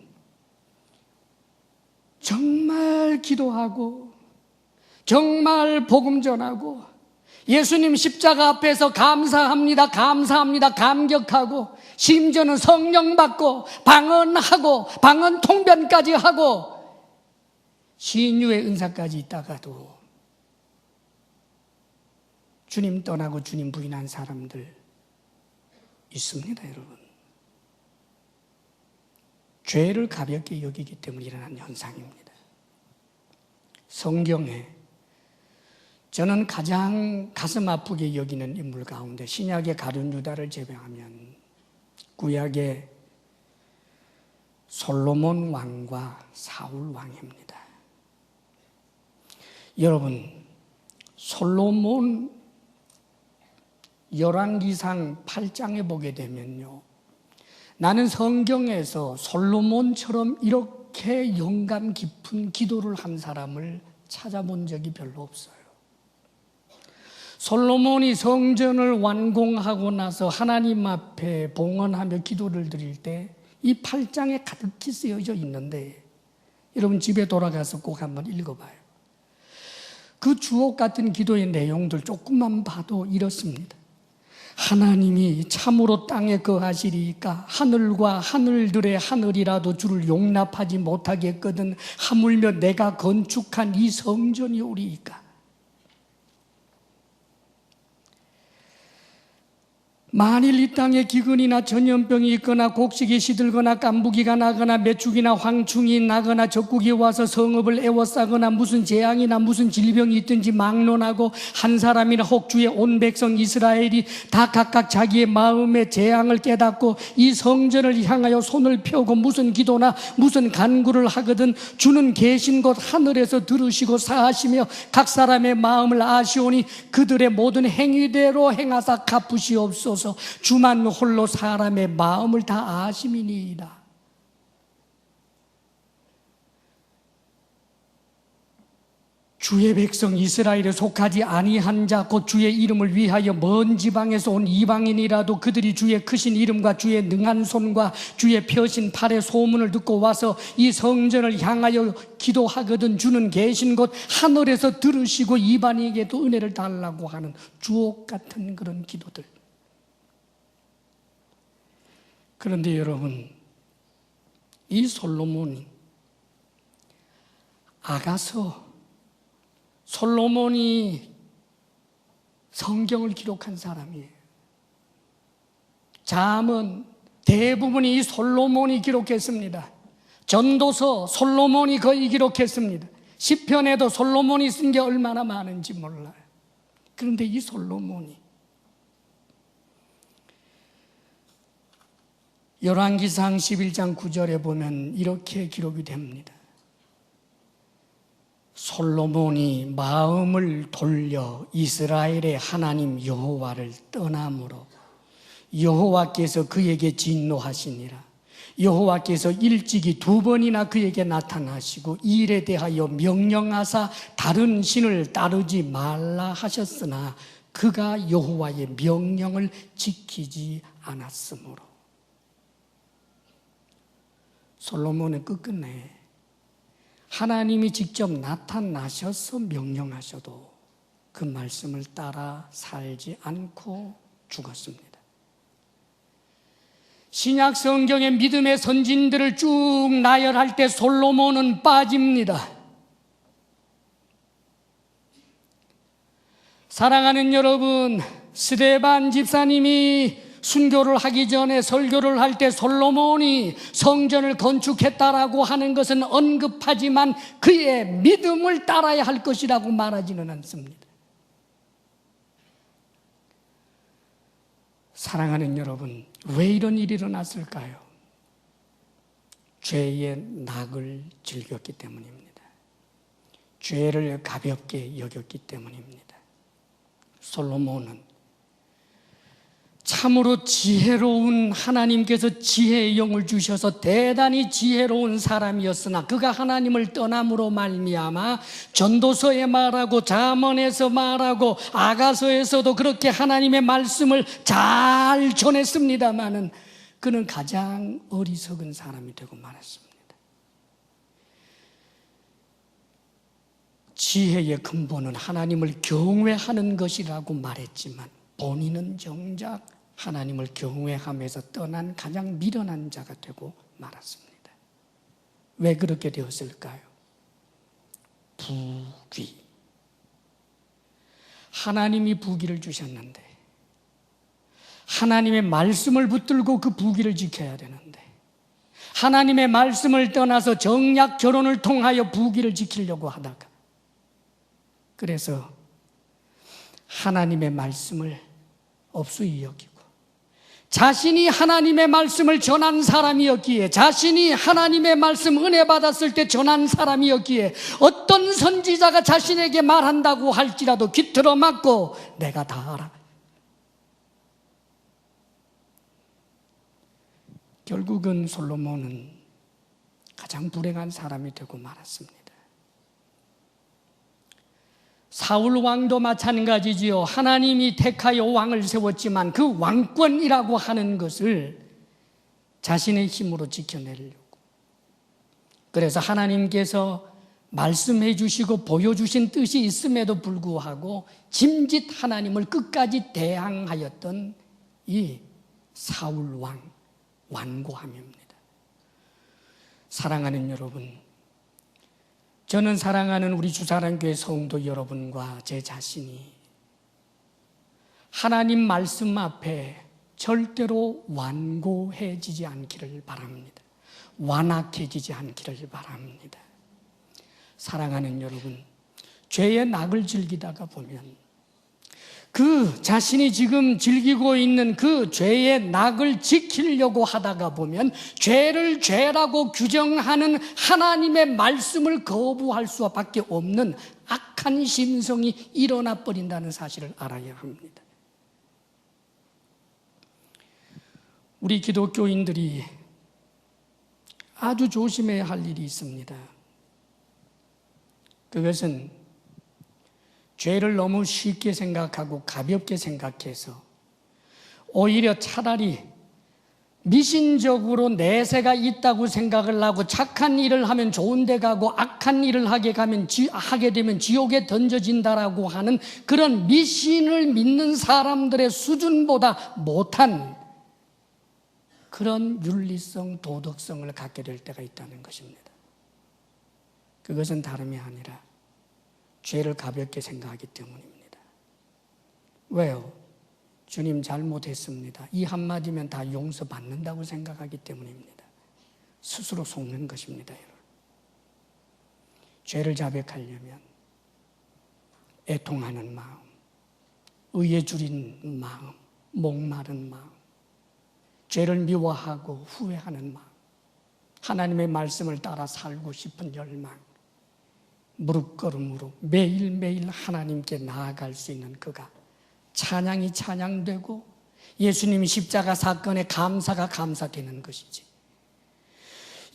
정말 기도하고 정말 복음 전하고 예수님 십자가 앞에서 감사합니다, 감사합니다, 감격하고 심지어는 성령 받고 방언하고 방언 통변까지 하고 신유의 은사까지 있다가도 주님 떠나고 주님 부인한 사람들 있습니다, 여러분. 죄를 가볍게 여기기 때문에 일어난 현상입니다. 성경에 저는 가장 가슴 아프게 여기는 인물 가운데 신약의 가룟 유다를 제외하면 구약의 솔로몬 왕과 사울 왕입니다. 여러분, 솔로몬 열왕기상 8장에 보게 되면요, 나는 성경에서 솔로몬처럼 이렇게 영감 깊은 기도를 한 사람을 찾아본 적이 별로 없어요. 솔로몬이 성전을 완공하고 나서 하나님 앞에 봉헌하며 기도를 드릴 때 이 8장에 가득히 쓰여져 있는데 여러분 집에 돌아가서 꼭 한번 읽어봐요. 그 주옥 같은 기도의 내용들 조금만 봐도 이렇습니다. 하나님이 참으로 땅에 거하시리이까 하늘과 하늘들의 하늘이라도 주를 용납하지 못하겠거든 하물며 내가 건축한 이 성전이 오리이까. 만일 이 땅에 기근이나 전염병이 있거나 곡식이 시들거나 깐부기가 나거나 메축이나 황충이 나거나 적국이 와서 성읍을 에워싸거나 무슨 재앙이나 무슨 질병이 있든지 막론하고 한 사람이나 혹 주의 온 백성 이스라엘이 다 각각 자기의 마음의 재앙을 깨닫고 이 성전을 향하여 손을 펴고 무슨 기도나 무슨 간구를 하거든 주는 계신 곳 하늘에서 들으시고 사하시며 각 사람의 마음을 아시오니 그들의 모든 행위대로 행하사 갚으시옵소서. 주만 홀로 사람의 마음을 다 아심이니이다. 주의 백성 이스라엘에 속하지 아니한 자 곧 주의 이름을 위하여 먼 지방에서 온 이방인이라도 그들이 주의 크신 이름과 주의 능한 손과 주의 펴신 팔의 소문을 듣고 와서 이 성전을 향하여 기도하거든 주는 계신 곳 하늘에서 들으시고 이방인에게도 은혜를 달라고 하는 주옥 같은 그런 기도들. 그런데 여러분, 이 솔로몬이 아가서 솔로몬이 성경을 기록한 사람이에요. 잠언 대부분이 이 솔로몬이 기록했습니다. 전도서 솔로몬이 거의 기록했습니다. 시편에도 솔로몬이 쓴 게 얼마나 많은지 몰라요. 그런데 이 솔로몬이 열왕기상 11장 9절에 보면 이렇게 기록이 됩니다. 솔로몬이 마음을 돌려 이스라엘의 하나님 여호와를 떠남으로 여호와께서 그에게 진노하시니라. 여호와께서 일찍이 2번이나 그에게 나타나시고 이 일에 대하여 명령하사 다른 신을 따르지 말라 하셨으나 그가 여호와의 명령을 지키지 않았으므로. 솔로몬은 끝끝내 하나님이 직접 나타나셔서 명령하셔도 그 말씀을 따라 살지 않고 죽었습니다. 신약 성경의 믿음의 선진들을 쭉 나열할 때 솔로몬은 빠집니다. 사랑하는 여러분, 스데반 집사님이 순교를 하기 전에 설교를 할 때 솔로몬이 성전을 건축했다라고 하는 것은 언급하지만 그의 믿음을 따라야 할 것이라고 말하지는 않습니다. 사랑하는 여러분, 왜 이런 일이 일어났을까요? 죄의 낙을 즐겼기 때문입니다. 죄를 가볍게 여겼기 때문입니다. 솔로몬은 참으로 지혜로운 하나님께서 지혜의 영을 주셔서 대단히 지혜로운 사람이었으나 그가 하나님을 떠남으로 말미암아 전도서에 말하고 잠언에서 말하고 아가서에서도 그렇게 하나님의 말씀을 잘 전했습니다마는 그는 가장 어리석은 사람이 되고 말았습니다. 지혜의 근본은 하나님을 경외하는 것이라고 말했지만 본인은 정작 하나님을 경외하면서 떠난 가장 미련한 자가 되고 말았습니다. 왜 그렇게 되었을까요? 부귀. 하나님이 부귀를 주셨는데 하나님의 말씀을 붙들고 그 부귀를 지켜야 되는데 하나님의 말씀을 떠나서 정략 결혼을 통하여 부귀를 지키려고 하다가 그래서 하나님의 말씀을 업수히 여기고 자신이 하나님의 말씀을 전한 사람이었기에 자신이 하나님의 말씀 은혜 받았을 때 전한 사람이었기에 어떤 선지자가 자신에게 말한다고 할지라도 귀틀어 맞고 내가 다 알아. 결국은 솔로몬은 가장 불행한 사람이 되고 말았습니다. 사울 왕도 마찬가지지요. 하나님이 택하여 왕을 세웠지만 그 왕권이라고 하는 것을 자신의 힘으로 지켜내려고. 그래서 하나님께서 말씀해 주시고 보여주신 뜻이 있음에도 불구하고 짐짓 하나님을 끝까지 대항하였던 이 사울 왕, 완고함입니다. 사랑하는 여러분, 저는 사랑하는 우리 주사랑교회 성도 여러분과 제 자신이 하나님 말씀 앞에 절대로 완고해지지 않기를 바랍니다. 완악해지지 않기를 바랍니다. 사랑하는 여러분, 죄의 낙을 즐기다가 보면 그 자신이 지금 즐기고 있는 그 죄의 낙을 지키려고 하다가 보면 죄를 죄라고 규정하는 하나님의 말씀을 거부할 수밖에 없는 악한 심성이 일어나 버린다는 사실을 알아야 합니다. 우리 기독교인들이 아주 조심해야 할 일이 있습니다. 그것은 죄를 너무 쉽게 생각하고 가볍게 생각해서 오히려 차라리 미신적으로 내세가 있다고 생각을 하고 착한 일을 하면 좋은 데 가고 악한 일을 하게 되면 지옥에 던져진다라고 하는 그런 미신을 믿는 사람들의 수준보다 못한 그런 윤리성, 도덕성을 갖게 될 때가 있다는 것입니다. 그것은 다름이 아니라 죄를 가볍게 생각하기 때문입니다. 왜요? 주님 잘못했습니다. 이 한마디면 다 용서받는다고 생각하기 때문입니다. 스스로 속는 것입니다, 여러분. 죄를 자백하려면 애통하는 마음, 의에 줄인 마음, 목마른 마음, 죄를 미워하고 후회하는 마음, 하나님의 말씀을 따라 살고 싶은 열망, 무릎걸음으로 매일매일 하나님께 나아갈 수 있는 그가 찬양이 찬양되고 예수님 십자가 사건의 감사가 감사되는 것이지,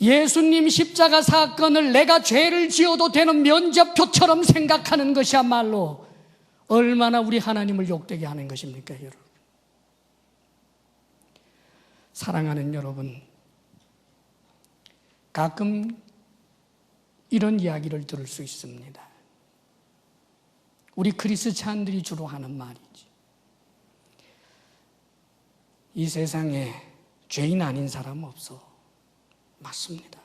예수님 십자가 사건을 내가 죄를 지어도 되는 면접표처럼 생각하는 것이야말로 얼마나 우리 하나님을 욕되게 하는 것입니까, 여러분. 사랑하는 여러분, 가끔 이런 이야기를 들을 수 있습니다. 우리 크리스찬들이 주로 하는 말이지. 이 세상에 죄인 아닌 사람 없어. 맞습니다.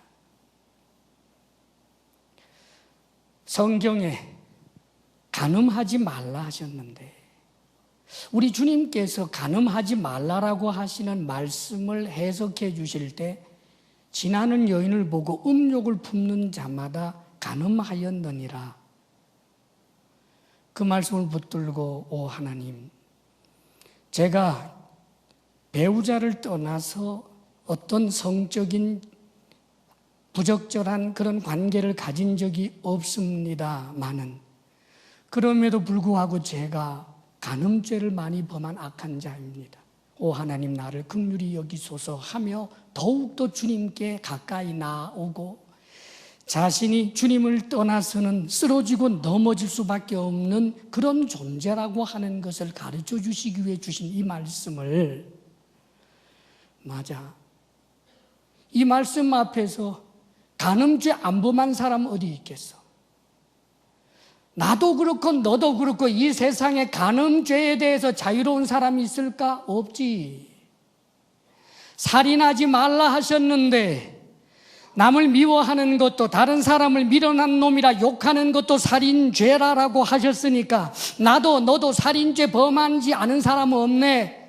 성경에 간음하지 말라 하셨는데 우리 주님께서 간음하지 말라라고 하시는 말씀을 해석해 주실 때 지나는 여인을 보고 음욕을 품는 자마다 간음하였느니라. 그 말씀을 붙들고 오 하나님, 제가 배우자를 떠나서 어떤 성적인 부적절한 그런 관계를 가진 적이 없습니다마는 그럼에도 불구하고 제가 간음죄를 많이 범한 악한 자입니다. 오 하나님, 나를 긍휼히 여기소서 하며 더욱더 주님께 가까이 나아오고 자신이 주님을 떠나서는 쓰러지고 넘어질 수밖에 없는 그런 존재라고 하는 것을 가르쳐 주시기 위해 주신 이 말씀을, 맞아, 이 말씀 앞에서 간음죄 안 범한 사람 어디 있겠어? 나도 그렇고 너도 그렇고 이 세상에 간음죄에 대해서 자유로운 사람이 있을까? 없지. 살인하지 말라 하셨는데 남을 미워하는 것도, 다른 사람을 밀어난 놈이라 욕하는 것도 살인죄라라고 하셨으니까 나도 너도 살인죄 범하지 않은 사람은 없네.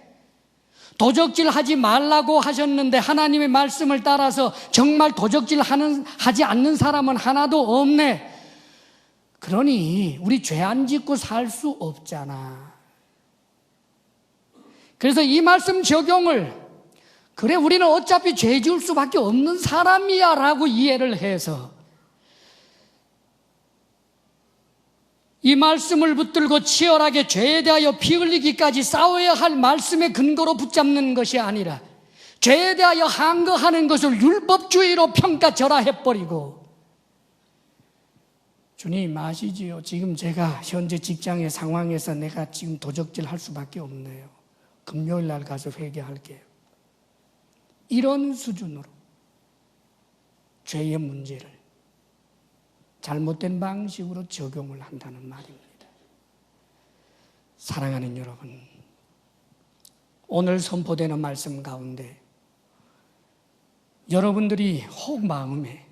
도적질 하지 말라고 하셨는데 하나님의 말씀을 따라서 정말 도적질 하지 않는 사람은 하나도 없네. 그러니 우리 죄 안 짓고 살 수 없잖아. 그래서 이 말씀 적용을, 그래 우리는 어차피 죄 지을 수밖에 없는 사람이야 라고 이해를 해서 이 말씀을 붙들고 치열하게 죄에 대하여 피 흘리기까지 싸워야 할 말씀의 근거로 붙잡는 것이 아니라 죄에 대하여 항거하는 것을 율법주의로 평가절하해버리고, 주님 아시지요? 지금 제가 현재 직장의 상황에서 내가 지금 도적질 할 수밖에 없네요. 금요일 날 가서 회개할게요. 이런 수준으로 죄의 문제를 잘못된 방식으로 적용을 한다는 말입니다. 사랑하는 여러분, 오늘 선포되는 말씀 가운데 여러분들이 혹 마음에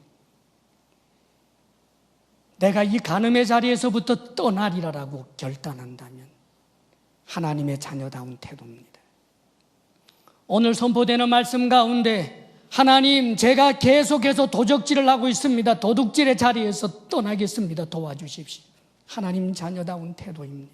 내가 이 간음의 자리에서부터 떠나리라라고 결단한다면 하나님의 자녀다운 태도입니다. 오늘 선포되는 말씀 가운데 하나님, 제가 계속해서 도적질을 하고 있습니다. 도둑질의 자리에서 떠나겠습니다. 도와주십시오. 하나님 자녀다운 태도입니다.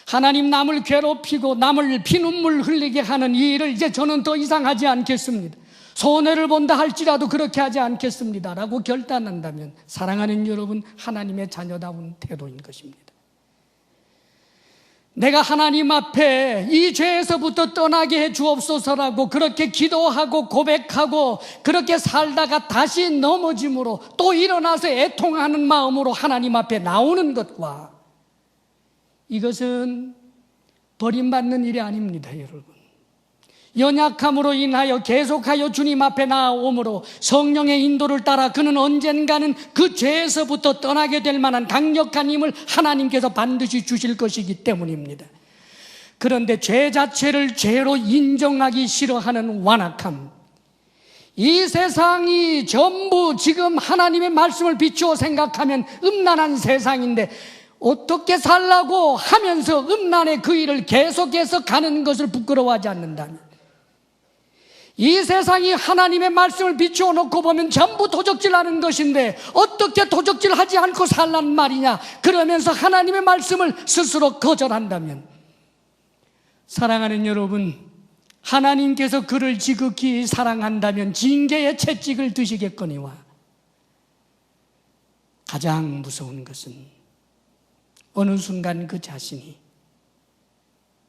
하나님, 남을 괴롭히고 남을 피눈물 흘리게 하는 이 일을 이제 저는 더 이상 하지 않겠습니다. 손해를 본다 할지라도 그렇게 하지 않겠습니다 라고 결단한다면 사랑하는 여러분, 하나님의 자녀다운 태도인 것입니다. 내가 하나님 앞에 이 죄에서부터 떠나게 해 주옵소서라고 그렇게 기도하고 고백하고 그렇게 살다가 다시 넘어짐으로 또 일어나서 애통하는 마음으로 하나님 앞에 나오는 것과, 이것은 버림받는 일이 아닙니다, 여러분. 연약함으로 인하여 계속하여 주님 앞에 나아오므로 성령의 인도를 따라 그는 언젠가는 그 죄에서부터 떠나게 될 만한 강력한 힘을 하나님께서 반드시 주실 것이기 때문입니다. 그런데 죄 자체를 죄로 인정하기 싫어하는 완악함, 이 세상이 전부 지금 하나님의 말씀을 비추어 생각하면 음란한 세상인데 어떻게 살라고 하면서 음란의 그 일을 계속해서 가는 것을 부끄러워하지 않는다면, 이 세상이 하나님의 말씀을 비추어 놓고 보면 전부 도적질하는 것인데 어떻게 도적질하지 않고 살란 말이냐, 그러면서 하나님의 말씀을 스스로 거절한다면, 사랑하는 여러분, 하나님께서 그를 지극히 사랑한다면 징계의 채찍을 드시겠거니와 가장 무서운 것은 어느 순간 그 자신이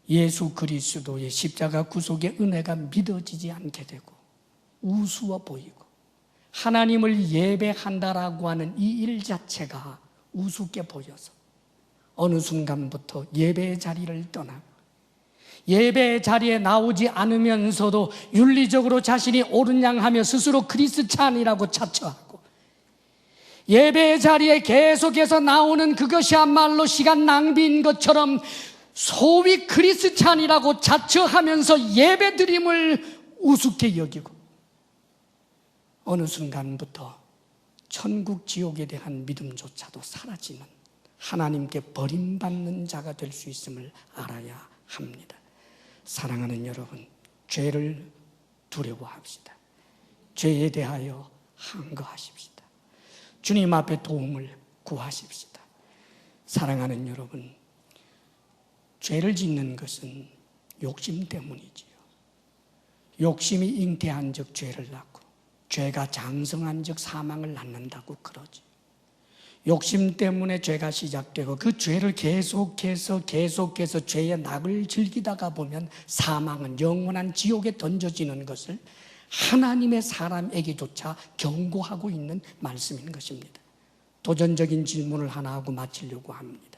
예수 그리스도의 십자가 구속의 은혜가 믿어지지 않게 되고 우스워 보이고 하나님을 예배한다라고 하는 이 일 자체가 우습게 보여서 어느 순간부터 예배의 자리를 떠나고 예배의 자리에 나오지 않으면서도 윤리적으로 자신이 옳은 양 하며 스스로 크리스찬이라고 자처하고 예배의 자리에 계속해서 나오는 그것이야말로 시간 낭비인 것처럼 소위 크리스찬이라고 자처하면서 예배드림을 우습게 여기고 어느 순간부터 천국 지옥에 대한 믿음조차도 사라지는 하나님께 버림받는 자가 될 수 있음을 알아야 합니다. 사랑하는 여러분, 죄를 두려워합시다. 죄에 대하여 항거하십시다. 주님 앞에 도움을 구하십시다. 사랑하는 여러분, 죄를 짓는 것은 욕심 때문이지요. 욕심이 잉태한 즉 죄를 낳고 죄가 장성한 즉 사망을 낳는다고 그러지. 욕심 때문에 죄가 시작되고 그 죄를 계속해서 죄의 낙을 즐기다가 보면 사망은 영원한 지옥에 던져지는 것을 하나님의 사람에게조차 경고하고 있는 말씀인 것입니다. 도전적인 질문을 하나 하고 마치려고 합니다.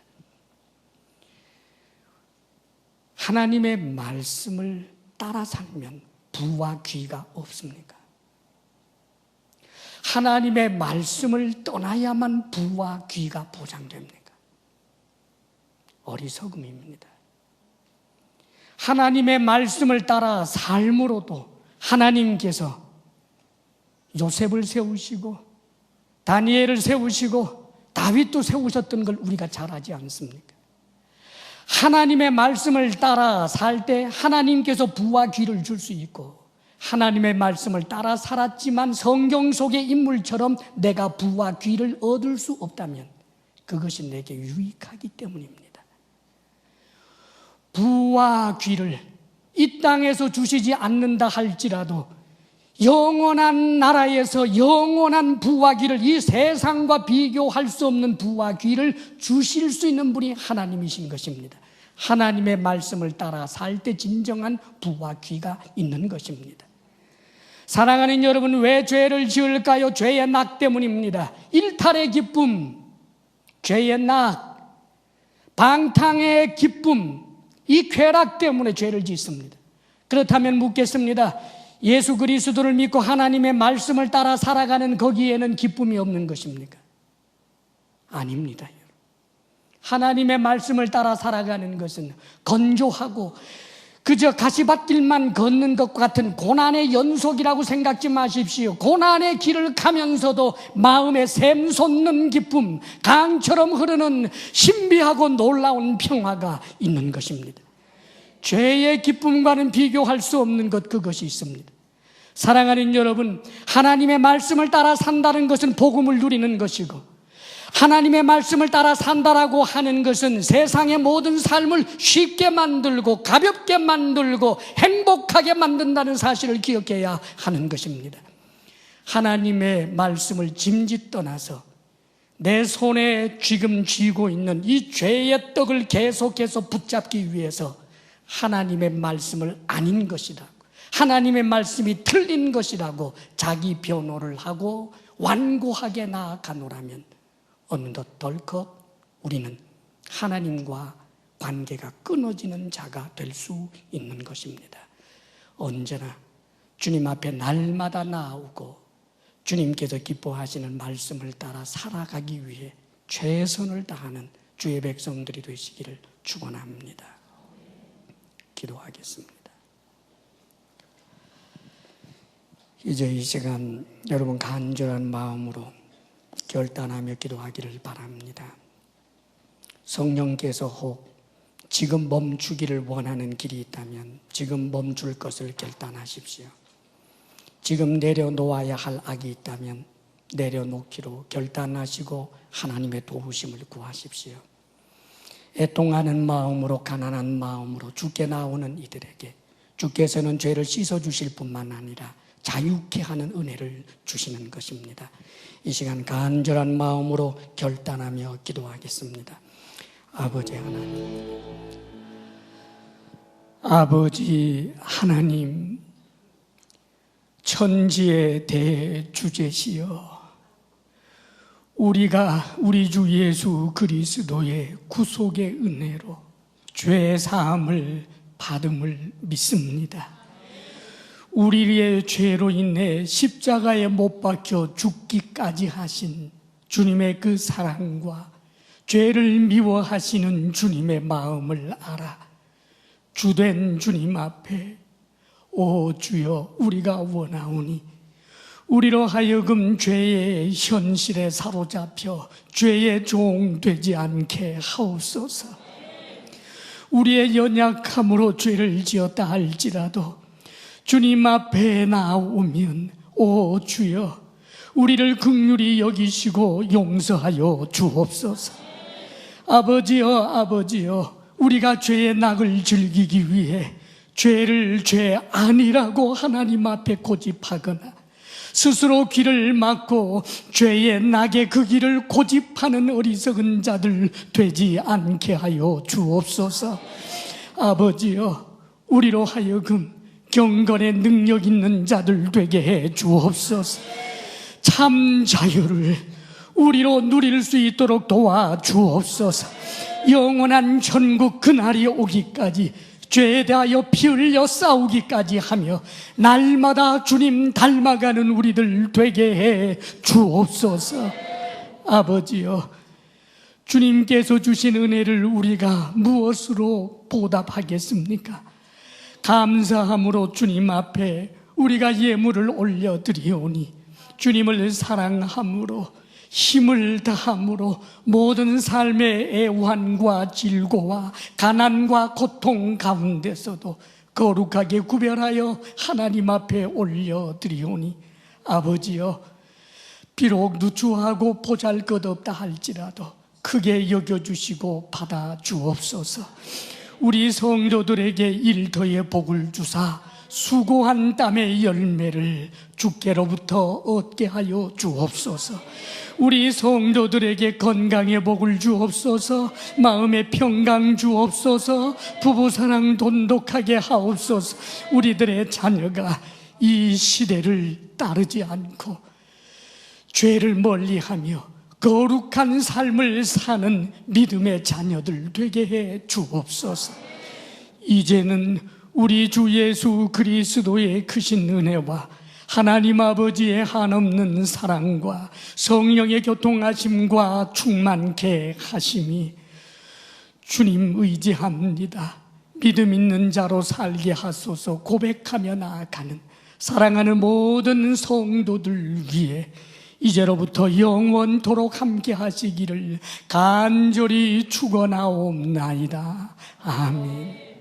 하나님의 말씀을 따라 살면 부와 귀가 없습니까? 하나님의 말씀을 떠나야만 부와 귀가 보장됩니까? 어리석음입니다. 하나님의 말씀을 따라 삶으로도 하나님께서 요셉을 세우시고 다니엘을 세우시고 다윗도 세우셨던 걸 우리가 잘 알지 않습니까? 하나님의 말씀을 따라 살 때 하나님께서 부와 귀를 줄 수 있고 하나님의 말씀을 따라 살았지만 성경 속의 인물처럼 내가 부와 귀를 얻을 수 없다면 그것이 내게 유익하기 때문입니다. 부와 귀를 이 땅에서 주시지 않는다 할지라도 영원한 나라에서 영원한 부와 귀를, 이 세상과 비교할 수 없는 부와 귀를 주실 수 있는 분이 하나님이신 것입니다. 하나님의 말씀을 따라 살 때 진정한 부와 귀가 있는 것입니다. 사랑하는 여러분, 왜 죄를 지을까요? 죄의 낙 때문입니다. 일탈의 기쁨, 죄의 낙, 방탕의 기쁨, 이 쾌락 때문에 죄를 짓습니다. 그렇다면 묻겠습니다. 예수 그리스도를 믿고 하나님의 말씀을 따라 살아가는 거기에는 기쁨이 없는 것입니까? 아닙니다. 하나님의 말씀을 따라 살아가는 것은 건조하고 그저 가시밭길만 걷는 것 같은 고난의 연속이라고 생각지 마십시오. 고난의 길을 가면서도 마음에 샘솟는 기쁨, 강처럼 흐르는 신비하고 놀라운 평화가 있는 것입니다. 죄의 기쁨과는 비교할 수 없는 것, 그것이 있습니다. 사랑하는 여러분, 하나님의 말씀을 따라 산다는 것은 복음을 누리는 것이고 하나님의 말씀을 따라 산다라고 하는 것은 세상의 모든 삶을 쉽게 만들고 가볍게 만들고 행복하게 만든다는 사실을 기억해야 하는 것입니다. 하나님의 말씀을 짐짓 떠나서 내 손에 지금 쥐고 있는 이 죄의 떡을 계속해서 붙잡기 위해서 하나님의 말씀을 아닌 것이라고, 하나님의 말씀이 틀린 것이라고 자기 변호를 하고 완고하게 나아가노라면 어느덧 덜컥 우리는 하나님과 관계가 끊어지는 자가 될 수 있는 것입니다. 언제나 주님 앞에 날마다 나오고 주님께서 기뻐하시는 말씀을 따라 살아가기 위해 최선을 다하는 주의 백성들이 되시기를 축원합니다. 기도하겠습니다. 이제 이 시간 여러분 간절한 마음으로 결단하며 기도하기를 바랍니다. 성령께서 혹 지금 멈추기를 원하는 길이 있다면 지금 멈출 것을 결단하십시오. 지금 내려놓아야 할 악이 있다면 내려놓기로 결단하시고 하나님의 도우심을 구하십시오. 애통하는 마음으로, 가난한 마음으로 주께 나오는 이들에게 주께서는 죄를 씻어주실 뿐만 아니라 자유케 하는 은혜를 주시는 것입니다. 이 시간 간절한 마음으로 결단하며 기도하겠습니다. 아버지 하나님, 아버지 하나님, 천지의 대주제시여, 우리가 우리 주 예수 그리스도의 구속의 은혜로 죄 사함을 받음을 믿습니다. 우리의 죄로 인해 십자가에 못 박혀 죽기까지 하신 주님의 그 사랑과 죄를 미워하시는 주님의 마음을 알아 주된 주님 앞에 오 주여 우리가 원하오니 우리로 하여금 죄의 현실에 사로잡혀 죄의 종 되지 않게 하옵소서. 우리의 연약함으로 죄를 지었다 할지라도 주님 앞에 나오면 오 주여 우리를 긍휼히 여기시고 용서하여 주옵소서. 아버지여 우리가 죄의 낙을 즐기기 위해 죄를 죄 아니라고 하나님 앞에 고집하거나 스스로 귀를 막고 죄의 낙의 그 길을 고집하는 어리석은 자들 되지 않게 하여 주옵소서. 아버지여 우리로 하여금 경건의 능력 있는 자들 되게 해 주옵소서. 참 자유를 우리로 누릴 수 있도록 도와 주옵소서. 영원한 천국 그날이 오기까지 죄에 대하여 피 흘려 싸우기까지 하며 날마다 주님 닮아가는 우리들 되게 해 주옵소서. 아버지여 주님께서 주신 은혜를 우리가 무엇으로 보답하겠습니까? 감사함으로 주님 앞에 우리가 예물을 올려드리오니 주님을 사랑함으로 힘을 다함으로 모든 삶의 애환과 질고와 가난과 고통 가운데서도 거룩하게 구별하여 하나님 앞에 올려드리오니 아버지여 비록 누추하고 보잘것없다 할지라도 크게 여겨주시고 받아주옵소서. 우리 성도들에게 일터의 복을 주사 수고한 땀의 열매를 주께로부터 얻게 하여 주옵소서. 우리 성도들에게 건강의 복을 주옵소서. 마음의 평강 주옵소서. 부부사랑 돈독하게 하옵소서. 우리들의 자녀가 이 시대를 따르지 않고 죄를 멀리하며 거룩한 삶을 사는 믿음의 자녀들 되게 해 주옵소서. 이제는 우리 주 예수 그리스도의 크신 은혜와 하나님 아버지의 한없는 사랑과 성령의 교통하심과 충만케 하심이 주님 의지합니다. 믿음 있는 자로 살게 하소서. 고백하며 나아가는 사랑하는 모든 성도들 위해 이제로부터 영원토록 함께 하시기를 간절히 축원하옵나이다. 아멘.